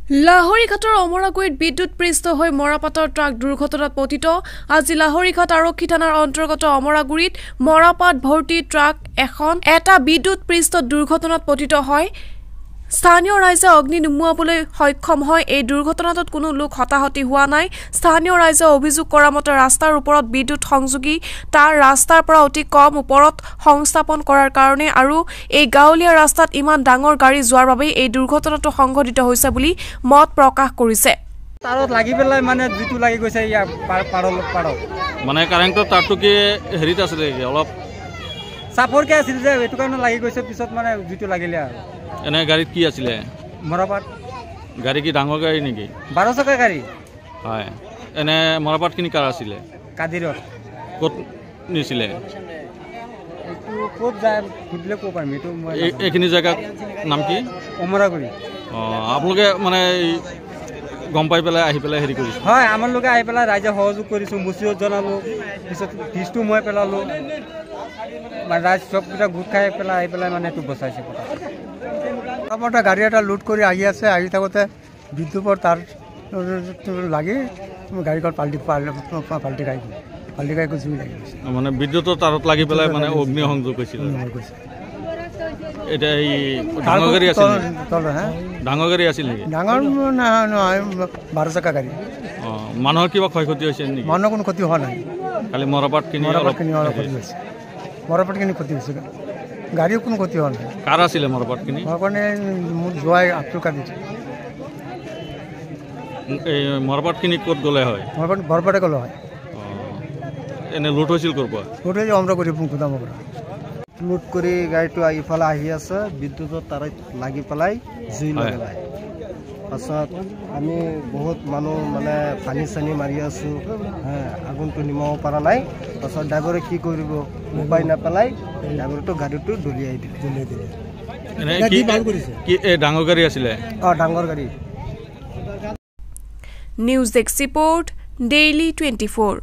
লাহৰীঘাটৰ অমৰাগুৰিত বিদ্যুৎ পৃষ্ঠ হৈ মৰাপাটৰ ট্ৰাক দুৰ্ঘটনাত পতিত। আজি লাহৰীঘাট আৰক্ষী থানাৰ অন্তৰ্গত অমৰাগুৰিত মৰাপাট ভৰ্তি ট্ৰাক এটা বিদ্যুৎ পৃষ্ঠত দুৰ্ঘটনাত পতিত হয়। স্থানীয় ৰাইজে অগ্নি নুমুৱাবলৈ সক্ষম হয়। এই দুৰ্ঘটনাত কোনো লোক হতাহতি হোৱা নাই। স্থানীয় ৰাইজে অভিযোগ কৰা মতে ৰাস্তাৰ ওপৰত বিদ্যুৎ সংযোগী তাৰ ৰাস্তাৰ পৰা অতি কম ওপৰত সংস্থাপন কৰাৰ কাৰণে আৰু এই গাঁৱলীয়া ৰাস্তাত ইমান ডাঙৰ গাড়ী যোৱাৰ বাবে এই দুৰ্ঘটনাটো সংঘটিত হৈছে বুলি মত প্ৰকাশ কৰিছে। তাৰত লাগি পেলাই মানে জুইটো লাগি গৈছে পাৰত মানে কাৰেণ্টৰ তাৰটো কি হেৰিত আছিল অলপ চাপৰকে আছিল যে এইটো কাৰণে লাগি গৈছে। পিছত মানে জুইটো লাগিলে আৰু এনে গাড়ীত কি আছিলে? মৰাপাট গাড়ী কি ডাঙৰ গাড়ী নেকি? 12 চকা গাড়ী হয়। এনে মৰাপাটখিনি কাৰ আছিলে? কাদিৰৰ। ক'ত নিছিলে? এইটো ক'ত যায় সুধিলে ক'ব পাৰিম। এইটো এইখিনি জেগাৰ নাম কি? অমৰাগুৰি। আপোনালোকে মানে গম পাই পেলাই আহি পেলাই হেৰি কৰিছে? হয়, আমাৰ লোকে আহি পেলাই ৰাইজে সহযোগ কৰিছোঁ। মুচিত জনালোঁ, পিছত ফিজটো মই পেলালোঁ। ৰাইজ চবকেইটা গোট খাই পেলাই আহি পেলাই মানে এইটো বচাইছে। মোটামুটি গাড়ী এটা লোড কৰি আহি আছে। আহি থাকোঁতে বিদ্যুৎৰ তাৰ লাগি গাড়ীখন পাল্টি গাড়ী জুই লাগি গৈছে। মানে বিদ্যুৎৰ তাৰত লাগি পেলাই মানে অগ্নি সংযোগ হৈছিল। এতিয়া এই ডাঙৰ গাড়ী আছিল? ডাঙৰ গাড়ী আছিল নেকি? ডাঙৰ নহয়, 12 চকা গাড়ী। মানুহৰ কিবা ক্ষয় ক্ষতি হৈছে নেকি? মানুহৰ কোনো ক্ষতি হোৱা নাই। খালি মৰাপাটখিনি অলপ ক্ষতি হৈছে। মৰাপাটখিনি ক্ষতি হৈছে, গাড়ীও কোনো ক্ষতি হোৱা নাই। কাৰ আছিলে মৰাপাটখিনি? মৰাপাটখিনি মোৰ যোৱাই আব্দুল কাদিৰ। এই মৰাপাটখিনি ক'ত গ'লে হয়? বৰপাটে গ'লে হয়। এনে লুট হৈছিল ক'ৰ পৰা? লুট হৈছে অমৰাগুৰি গুদামৰ পৰা। লুট কৰি গাড়ীটো ইফালে আহি আছে, বিদ্যুৎৰ তাৰত লাগি পেলাই জুই লগালে। পাছত আমি বহুত মানুহ মানে পানী চানী মাৰি আছোঁ, আগুনটো নিমাব পৰা নাই। পাছত ড্ৰাইভাৰে কি কৰিব উপায় নাপেলাই ড্ৰাইভাৰটো গাড়ীটো দলিয়াই দিলে। ডাঙৰ গাড়ী আছিলে? ডাঙৰ গাড়ী। News desk report, daily 24।